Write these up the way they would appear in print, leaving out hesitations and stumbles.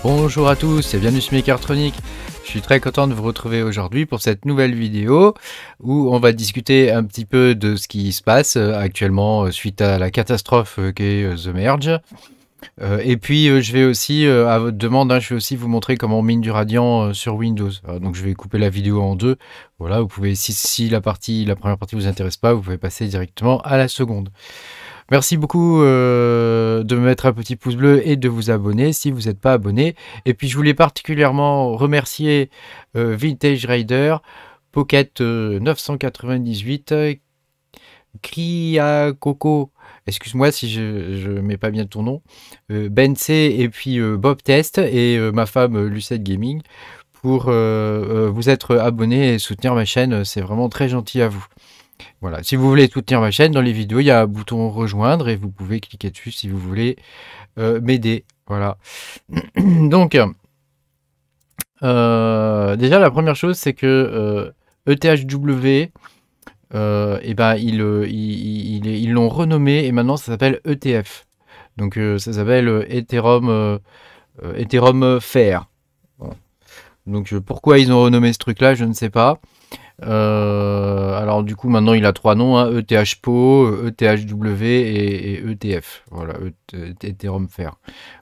Bonjour à tous et bienvenue sur Mechatronic. Je suis très content de vous retrouver aujourd'hui pour cette nouvelle vidéo où on va discuter un petit peu de ce qui se passe actuellement suite à la catastrophe qu'est The Merge. Et puis je vais aussi, à votre demande, je vais aussi vous montrer comment on mine du radiant sur Windows. Donc je vais couper la vidéo en deux. Voilà, vous pouvez, si la première partie vous intéresse pas, vous pouvez passer directement à la seconde. Merci beaucoup de me mettre un petit pouce bleu et de vous abonner si vous n'êtes pas abonné. Et puis je voulais particulièrement remercier Vintage Rider, Pocket 998, Cria Coco, excuse-moi si je mets pas bien ton nom, Ben C et puis Bob Test et ma femme Lucette Gaming pour vous être abonné et soutenir ma chaîne. C'est vraiment très gentil à vous. Voilà, si vous voulez soutenir ma chaîne, dans les vidéos, il y a un bouton rejoindre et vous pouvez cliquer dessus si vous voulez m'aider. Voilà. Donc, déjà, la première chose, c'est que ETHW, et ben, ils l'ont renommé et maintenant ça s'appelle ETF. Donc, ça s'appelle Ethereum Fair. Voilà. Donc, pourquoi ils ont renommé ce truc-là, je ne sais pas. Alors du coup maintenant il a trois noms, ETHPO, ETHW et ETF. Voilà, Ethereum Fair.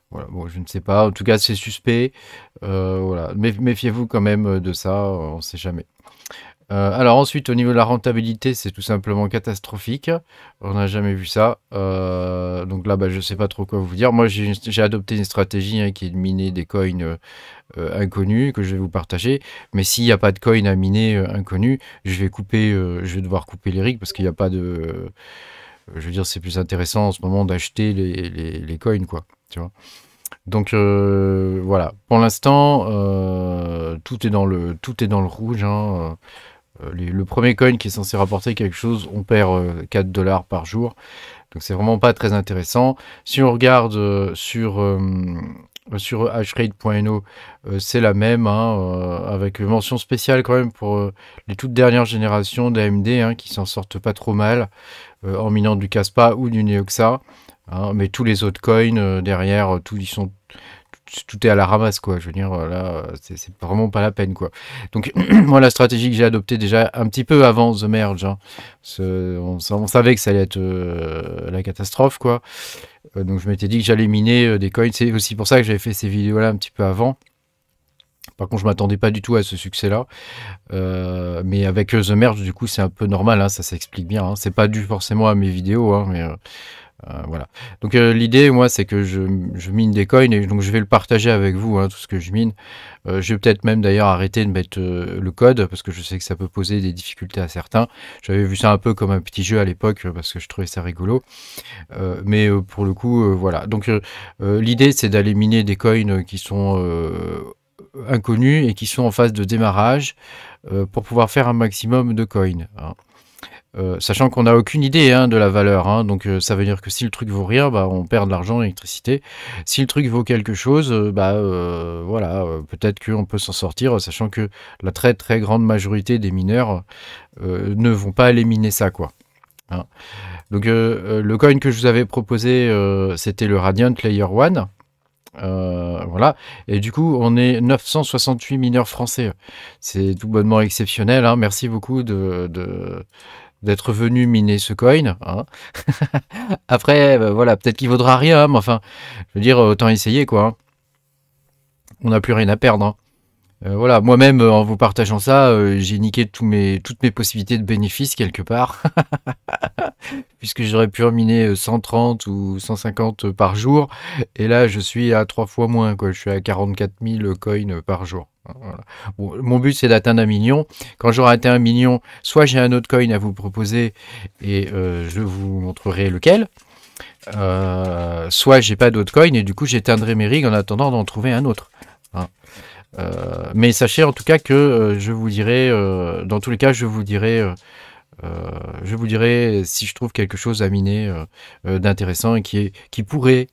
Voilà, bon, je ne sais pas, en tout cas c'est suspect. Voilà, méfiez-vous quand même de ça, on ne sait jamais. Alors ensuite au niveau de la rentabilité c'est tout simplement catastrophique, on n'a jamais vu ça, donc là je sais pas trop quoi vous dire. Moi j'ai adopté une stratégie qui est de miner des coins inconnus que je vais vous partager, mais s'il n'y a pas de coin à miner inconnu, je vais devoir couper les rigs parce qu'il n'y a pas de, je veux dire c'est plus intéressant en ce moment d'acheter les coins quoi, tu vois. Donc voilà, pour l'instant tout est dans le rouge, hein. Le premier coin qui est censé rapporter quelque chose, on perd 4 $ par jour. Donc c'est vraiment pas très intéressant. Si on regarde sur hashrate.no, c'est la même, hein, avec mention spéciale quand même pour les toutes dernières générations d'AMD hein, qui s'en sortent pas trop mal en minant du Caspa ou du Neoxa. Hein, mais tous les autres coins derrière, tout est à la ramasse quoi, je veux dire là c'est vraiment pas la peine quoi. Donc moi la stratégie que j'ai adoptée déjà un petit peu avant The Merge, hein, on savait que ça allait être la catastrophe quoi, donc je m'étais dit que j'allais miner des coins, c'est aussi pour ça que j'avais fait ces vidéos là un petit peu avant. Par contre je m'attendais pas du tout à ce succès là, mais avec The Merge du coup c'est un peu normal, hein, ça s'explique bien, hein. C'est pas dû forcément à mes vidéos hein, mais voilà. Donc l'idée, moi, c'est que je mine des coins et donc je vais le partager avec vous, hein, tout ce que je mine. Je vais peut-être même d'ailleurs arrêter de mettre le code parce que je sais que ça peut poser des difficultés à certains. J'avais vu ça un peu comme un petit jeu à l'époque parce que je trouvais ça rigolo. Mais pour le coup, voilà. Donc l'idée, c'est d'aller miner des coins qui sont inconnus et qui sont en phase de démarrage pour pouvoir faire un maximum de coins. Hein. Sachant qu'on n'a aucune idée hein, de la valeur, hein, donc ça veut dire que si le truc vaut rien, on perd de l'argent, l'électricité. Si le truc vaut quelque chose, voilà, peut-être qu'on peut s'en sortir, sachant que la très très grande majorité des mineurs ne vont pas aller miner ça, quoi. Hein. Donc le coin que je vous avais proposé, c'était le Radiant Layer 1. Voilà, et du coup on est 968 mineurs français, c'est tout bonnement exceptionnel, hein. Merci beaucoup d'être venu miner ce coin, hein. Après voilà, peut-être qu'il vaudra rien, hein, mais enfin je veux dire autant essayer quoi, hein. On n'a plus rien à perdre, hein. Voilà, moi-même en vous partageant ça, j'ai niqué toutes mes possibilités de bénéfices quelque part puisque j'aurais pu en miner 130 ou 150 par jour et là je suis à 3 fois moins quoi, je suis à 44 000 coins par jour. Voilà. Bon, mon but c'est d'atteindre 1 million. Quand j'aurai atteint 1 million, soit j'ai un autre coin à vous proposer et je vous montrerai lequel, soit j'ai pas d'autre coin et du coup j'éteindrai mes rigs en attendant d'en trouver un autre. Hein. Mais sachez en tout cas que je vous dirai, dans tous les cas je vous dirai si je trouve quelque chose à miner d'intéressant et qui pourrait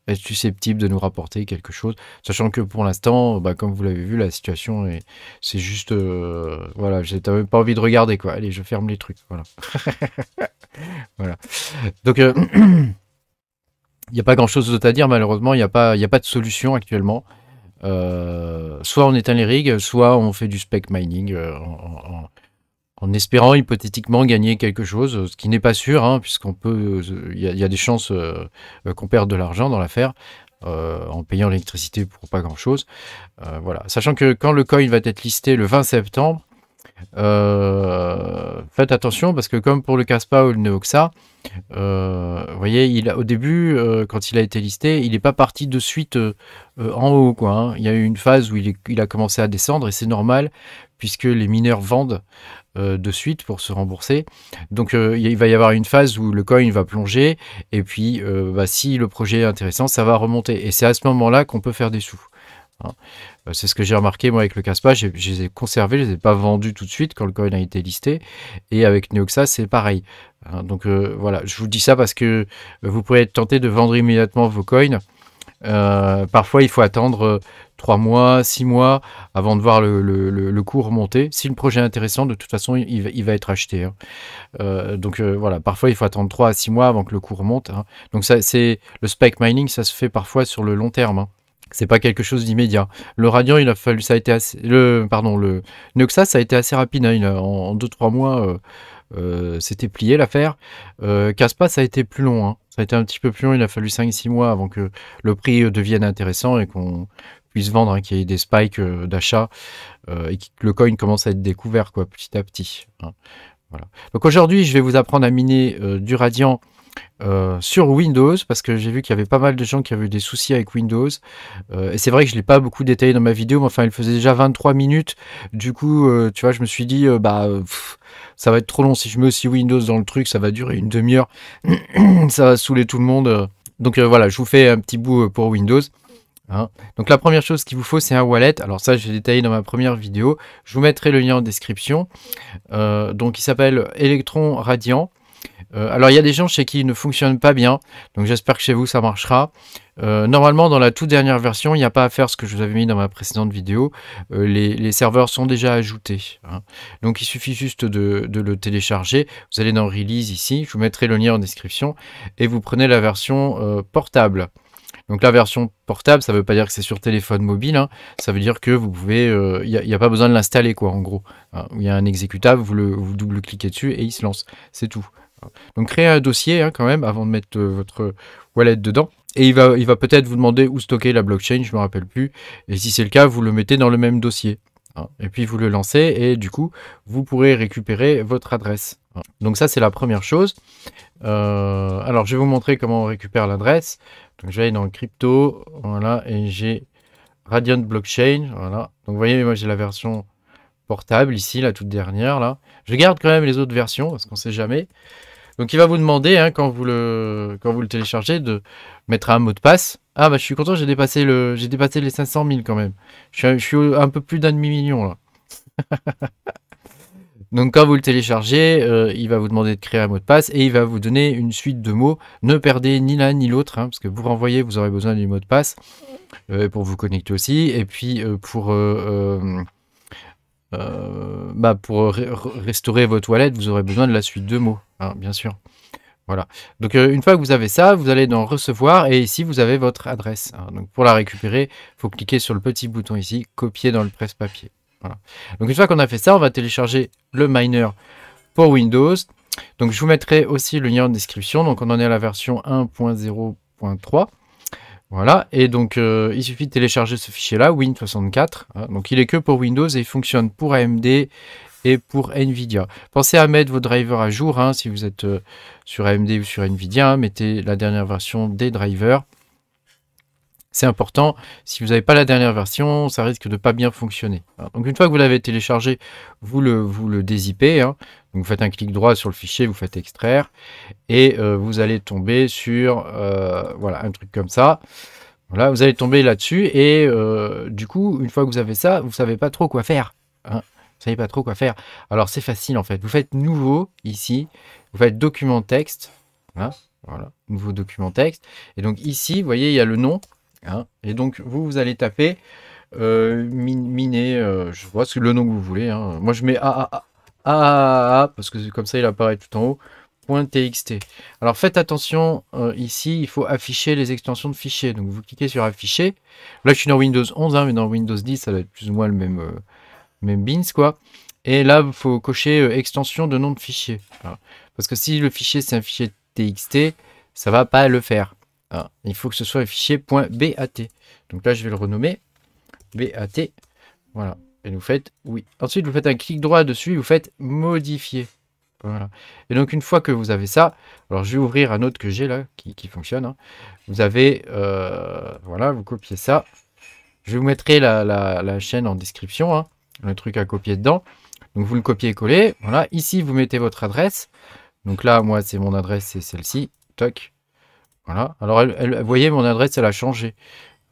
être susceptible de nous rapporter quelque chose, sachant que pour l'instant, comme vous l'avez vu, la situation c'est juste, voilà, j'ai même pas envie de regarder quoi. Allez, je ferme les trucs, voilà. Voilà. Donc il n'y a pas grand chose d'autre à dire malheureusement, il n'y a pas de solution actuellement. soit on éteint les rigs, soit on fait du spec mining en espérant hypothétiquement gagner quelque chose, ce qui n'est pas sûr, hein, puisqu'on peut, y a des chances qu'on perde de l'argent dans l'affaire en payant l'électricité pour pas grand-chose. Voilà. Sachant que quand le coin va être listé le 20 septembre, faites attention parce que comme pour le Kaspa ou le Neoxa, vous voyez, au début, quand il a été listé, il n'est pas parti de suite en haut, quoi, hein. Il y a eu une phase où il a commencé à descendre et c'est normal puisque les mineurs vendent de suite pour se rembourser. Donc il va y avoir une phase où le coin va plonger et puis si le projet est intéressant, ça va remonter. Et c'est à ce moment-là qu'on peut faire des sous, hein. C'est ce que j'ai remarqué moi avec le Kaspa, je les ai conservés, je les ai pas vendus tout de suite quand le coin a été listé. Et avec Neoxa, c'est pareil, hein. Donc voilà, je vous dis ça parce que vous pourrez être tenté de vendre immédiatement vos coins. Parfois, il faut attendre 3 mois, 6 mois avant de voir le cours remonter. Si le projet est intéressant, de toute façon, il va être acheté, hein. Donc voilà, parfois, il faut attendre 3 à 6 mois avant que le cours remonte, hein. Donc ça, c'est le spec mining, ça se fait parfois sur le long terme, hein. C'est pas quelque chose d'immédiat. Le Radiant, il a fallu, ça a été assez, le Neoxa, ça a été assez rapide, hein. En 2-3 mois, c'était plié l'affaire. Kaspa, ça a été plus long, hein. Ça a été un petit peu plus long, il a fallu 5-6 mois avant que le prix devienne intéressant et qu'on puisse vendre, hein, qu'il y ait des spikes d'achat et que le coin commence à être découvert, quoi, petit à petit, hein. Voilà. Donc aujourd'hui, je vais vous apprendre à miner du Radiant sur Windows, parce que j'ai vu qu'il y avait pas mal de gens qui avaient eu des soucis avec Windows, et c'est vrai que je ne l'ai pas beaucoup détaillé dans ma vidéo, mais enfin il faisait déjà 23 minutes, du coup tu vois, je me suis dit ça va être trop long, si je mets aussi Windows dans le truc, ça va durer une demi-heure, ça va saouler tout le monde, donc voilà, je vous fais un petit bout pour Windows, hein. Donc la première chose qu'il vous faut, c'est un wallet. Alors ça, j'ai détaillé dans ma première vidéo, je vous mettrai le lien en description. Donc il s'appelle Electron Radiant. Alors il y a des gens chez qui il ne fonctionne pas bien, donc j'espère que chez vous ça marchera. Normalement dans la toute dernière version, il n'y a pas à faire ce que je vous avais mis dans ma précédente vidéo, les serveurs sont déjà ajoutés, hein. Donc il suffit juste de le télécharger, vous allez dans Release ici, je vous mettrai le lien en description, et vous prenez la version portable. Donc la version portable, ça ne veut pas dire que c'est sur téléphone mobile, hein. Ça veut dire que vous pouvez, il n'y a pas besoin de l'installer, quoi, en gros, hein. Il y a un exécutable, vous double-cliquez dessus et il se lance, c'est tout. Donc créez un dossier, hein, quand même avant de mettre votre wallet dedans. Et il va peut-être vous demander où stocker la blockchain, je ne me rappelle plus. Et si c'est le cas, vous le mettez dans le même dossier, hein. Et puis vous le lancez et du coup, vous pourrez récupérer votre adresse, hein. Donc ça, c'est la première chose. Alors, je vais vous montrer comment on récupère l'adresse. Donc, je vais aller dans le crypto, voilà, et j'ai Radiant Blockchain, voilà. Donc, vous voyez, moi, j'ai la version portable ici, la toute dernière, là. Je garde quand même les autres versions, parce qu'on ne sait jamais. Donc, il va vous demander, hein, quand vous le téléchargez, de mettre un mot de passe. Ah, bah, je suis content, j'ai dépassé les 500 000 quand même. Je suis un peu plus d'un demi-million, là. Donc quand vous le téléchargez, il va vous demander de créer un mot de passe et il va vous donner une suite de mots. Ne perdez ni l'un ni l'autre, hein, parce que vous renvoyez, vous aurez besoin du mot de passe pour vous connecter aussi. Et puis pour restaurer votre wallet, vous aurez besoin de la suite de mots, hein, bien sûr. Voilà. Donc une fois que vous avez ça, vous allez dans recevoir et ici vous avez votre adresse, hein. Donc pour la récupérer, il faut cliquer sur le petit bouton ici, copier dans le presse-papier. Voilà. Donc une fois qu'on a fait ça, on va télécharger le miner pour Windows. Donc je vous mettrai aussi le lien en description. Donc on en est à la version 1.0.3. Voilà. Et donc il suffit de télécharger ce fichier-là, Win64, hein. Donc il est que pour Windows et il fonctionne pour AMD et pour Nvidia. Pensez à mettre vos drivers à jour, hein, si vous êtes sur AMD ou sur Nvidia, hein, mettez la dernière version des drivers. C'est important, si vous n'avez pas la dernière version, ça risque de pas bien fonctionner. Donc une fois que vous l'avez téléchargé, vous le dézippez, hein. Donc vous faites un clic droit sur le fichier, vous faites extraire, et vous allez tomber sur voilà, un truc comme ça. Voilà, vous allez tomber là-dessus, et du coup, une fois que vous avez ça, vous ne savez pas trop quoi faire, hein. Vous savez pas trop quoi faire. Alors c'est facile en fait. Vous faites nouveau ici, vous faites document texte, hein, voilà, nouveau document texte, et donc ici, vous voyez, il y a le nom. Hein, et donc vous allez taper miner, je vois le nom que vous voulez, hein. Moi je mets AAA parce que comme ça il apparaît tout en haut. .txt. Alors faites attention, ici, il faut afficher les extensions de fichiers. Donc vous cliquez sur afficher. Là, je suis dans Windows 11, hein, mais dans Windows 10, ça va être plus ou moins le même beans, quoi. Et là, il faut cocher extension de nom de fichier. Voilà. Parce que si le fichier, c'est un fichier txt, ça va pas le faire. Voilà. Il faut que ce soit un fichier .bat. Donc là, je vais le renommer bat. Voilà. Et vous faites oui. Ensuite, vous faites un clic droit dessus, vous faites modifier. Voilà. Et donc, une fois que vous avez ça, alors je vais ouvrir un autre que j'ai là, qui fonctionne. Hein. Vous avez, voilà, vous copiez ça. Je vous mettrai la chaîne en description, hein, le truc à copier dedans. Donc, vous le copiez-collez. Voilà. Ici, vous mettez votre adresse. Donc là, moi, c'est mon adresse, c'est celle-ci. Toc. Voilà. Alors, vous voyez, mon adresse, elle a changé.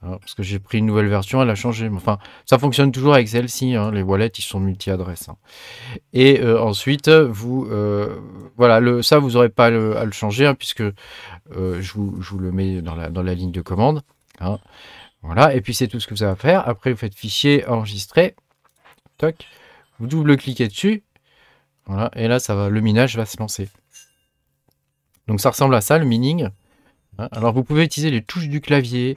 Hein, parce que j'ai pris une nouvelle version, elle a changé. Enfin, ça fonctionne toujours avec celle-ci. Hein, les wallets, ils sont multi-adresses. Hein. Et ensuite, vous, voilà, ça, vous n'aurez pas à le changer, hein, puisque je vous le mets dans la ligne de commande. Hein. Voilà. Et puis, c'est tout ce que vous avez à faire. Après, vous faites fichier, enregistrer. Toc. Vous double-cliquez dessus. Voilà. Et là, le minage va se lancer. Donc, ça ressemble à ça, le mining. Hein. Alors, vous pouvez utiliser les touches du clavier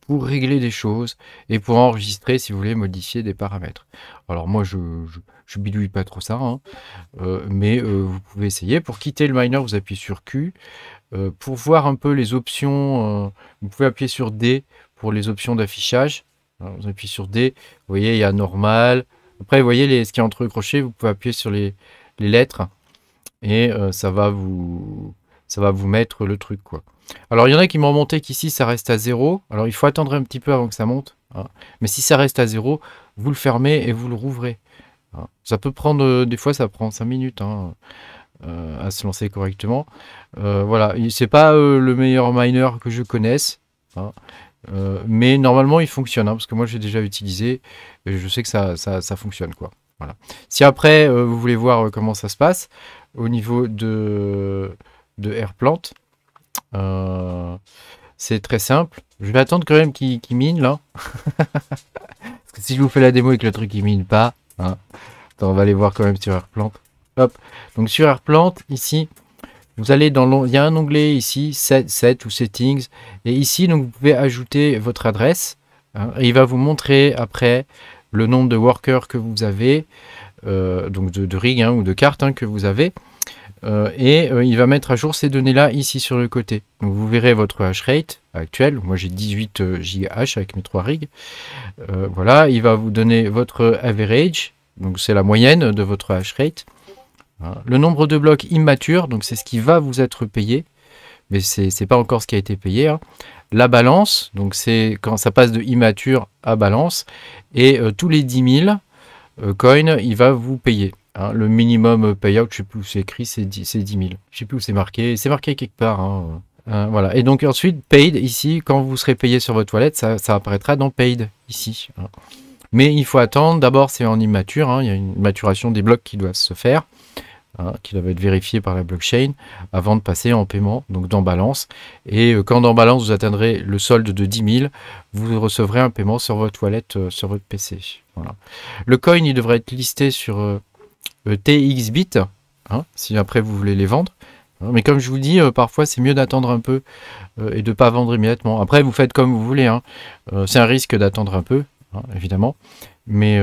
pour régler des choses et pour enregistrer si vous voulez modifier des paramètres. Alors moi je bidouille pas trop ça, hein, mais vous pouvez essayer. Pour quitter le miner, vous appuyez sur Q. Pour voir un peu les options, vous pouvez appuyer sur D pour les options d'affichage. Vous appuyez sur D, vous voyez il y a normal. Après vous voyez ce qui est entre crochets, vous pouvez appuyer sur les lettres et ça va vous mettre le truc quoi. Alors, il y en a qui m'ont remonté qu'ici, ça reste à 0. Alors, il faut attendre un petit peu avant que ça monte. Hein. Mais si ça reste à 0, vous le fermez et vous le rouvrez. Hein. Ça peut prendre, des fois, ça prend 5 minutes hein, à se lancer correctement. Voilà, c'est pas le meilleur miner que je connaisse. Hein. Mais normalement, il fonctionne. Hein, parce que moi, j'ai déjà utilisé. Et je sais que ça fonctionne. Quoi. Voilà. Si après, vous voulez voir comment ça se passe, au niveau de Airplant, c'est très simple. Je vais attendre quand même qu'il mine là. Parce que si je vous fais la démo et que le truc il mine pas, hein, attends, on va aller voir quand même sur Airplant. Hop. Donc sur Airplant, ici, vous allez il y a un onglet ici, Set ou Settings. Et ici, donc vous pouvez ajouter votre adresse. Hein, et il va vous montrer après le nombre de workers que vous avez, donc de rigs hein, ou de cartes hein, que vous avez. Il va mettre à jour ces données-là ici sur le côté. Donc vous verrez votre hash rate actuel. Moi j'ai 18 GH avec mes 3 rigs. Voilà, il va vous donner votre average. Donc c'est la moyenne de votre hash rate. Voilà. Le nombre de blocs immatures, donc c'est ce qui va vous être payé. Mais c'est pas encore ce qui a été payé. Hein. La balance, donc c'est quand ça passe de immature à balance. Et tous les 10 000 coins, il va vous payer. Hein, le minimum payout, je sais plus où c'est écrit, c'est 10 000. Je sais plus où c'est marqué. C'est marqué quelque part. Hein. Voilà. Et donc ensuite, paid, ici, quand vous serez payé sur votre wallet, ça apparaîtra dans paid, ici. Hein. Mais il faut attendre. D'abord, c'est en immature. Hein. Il y a une maturation des blocs qui doivent se faire, hein, qui doivent être vérifiés par la blockchain avant de passer en paiement, donc dans balance. Et quand dans balance, vous atteindrez le solde de 10 000, vous recevrez un paiement sur votre wallet, sur votre PC. Voilà. Le coin, il devrait être listé sur TXBit, hein, si après vous voulez les vendre. Hein, mais comme je vous dis, parfois c'est mieux d'attendre un peu et de ne pas vendre immédiatement. Après, vous faites comme vous voulez. Hein. C'est un risque d'attendre un peu, hein, évidemment. Mais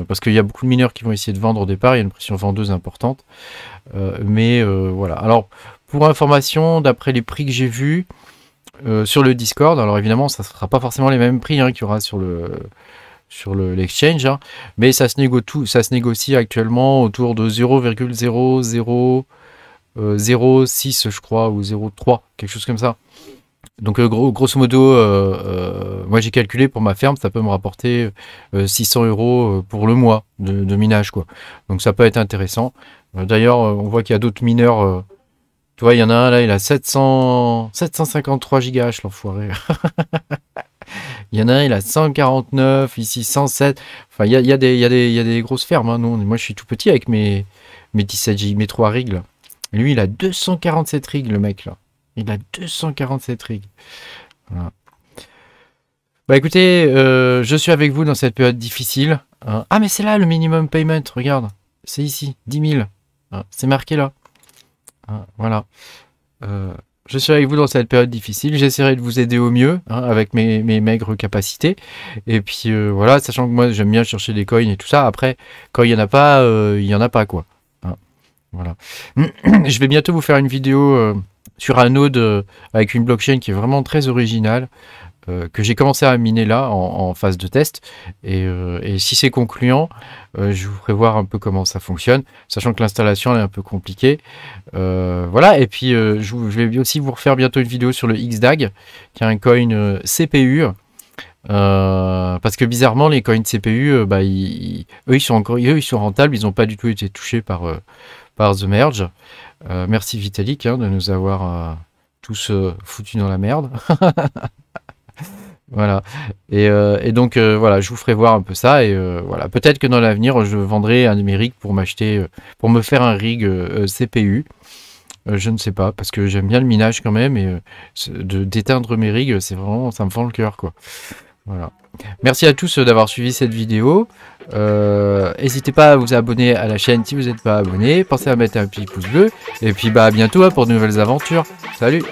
parce qu'il y a beaucoup de mineurs qui vont essayer de vendre au départ, il y a une pression vendeuse importante. Voilà. Alors, pour information, d'après les prix que j'ai vus sur le Discord, alors évidemment, ça ne sera pas forcément les mêmes prix hein, qu'il y aura sur l'exchange, hein, mais ça se négocie actuellement autour de 0,0006 je crois, ou 0,3, quelque chose comme ça. Donc grosso modo, moi j'ai calculé pour ma ferme, ça peut me rapporter 600 € pour le mois de minage, quoi. Donc ça peut être intéressant. D'ailleurs, on voit qu'il y a d'autres mineurs. Tu vois, il y en a un là, il a 753 GH, l'enfoiré. Il y en a un, il a 149, ici 107. Enfin, il y a des grosses fermes. Hein. Moi, je suis tout petit avec mes 17 G, mes 3 rigs. Là. Et lui, il a 247 rigs, le mec. Là. Il a 247 rigs. Voilà. Bah écoutez, je suis avec vous dans cette période difficile. Hein. Ah, mais c'est là le minimum payment. Regarde. C'est ici, 10 000. Hein. C'est marqué là. hein, voilà. Je serai avec vous dans cette période difficile. J'essaierai de vous aider au mieux, hein, avec mes maigres capacités. Et puis voilà, sachant que moi j'aime bien chercher des coins et tout ça. Après, quand il y en a pas, il y en a pas quoi. Hein, voilà. Je vais bientôt vous faire une vidéo sur un node avec une blockchain qui est vraiment très originale. Que j'ai commencé à miner là en phase de test et si c'est concluant, je vous ferai voir un peu comment ça fonctionne, sachant que l'installation est un peu compliquée. Voilà, et puis je vais aussi vous refaire bientôt une vidéo sur le XDAG, qui est un coin CPU. Parce que bizarrement les coins CPU, bah, eux ils sont rentables, ils n'ont pas du tout été touchés par The Merge. Merci Vitalik, hein, de nous avoir tous foutus dans la merde. Voilà. Et donc voilà, je vous ferai voir un peu ça et voilà. Peut-être que dans l'avenir, je vendrai un numérique pour m'acheter, pour me faire un rig CPU. Je ne sais pas, parce que j'aime bien le minage quand même et d'éteindre mes rigs, c'est vraiment, ça me fend le cœur quoi. Voilà. Merci à tous d'avoir suivi cette vidéo. N'hésitez pas à vous abonner à la chaîne si vous n'êtes pas abonné. Pensez à mettre un petit pouce bleu. Et puis bah à bientôt hein, pour de nouvelles aventures. Salut!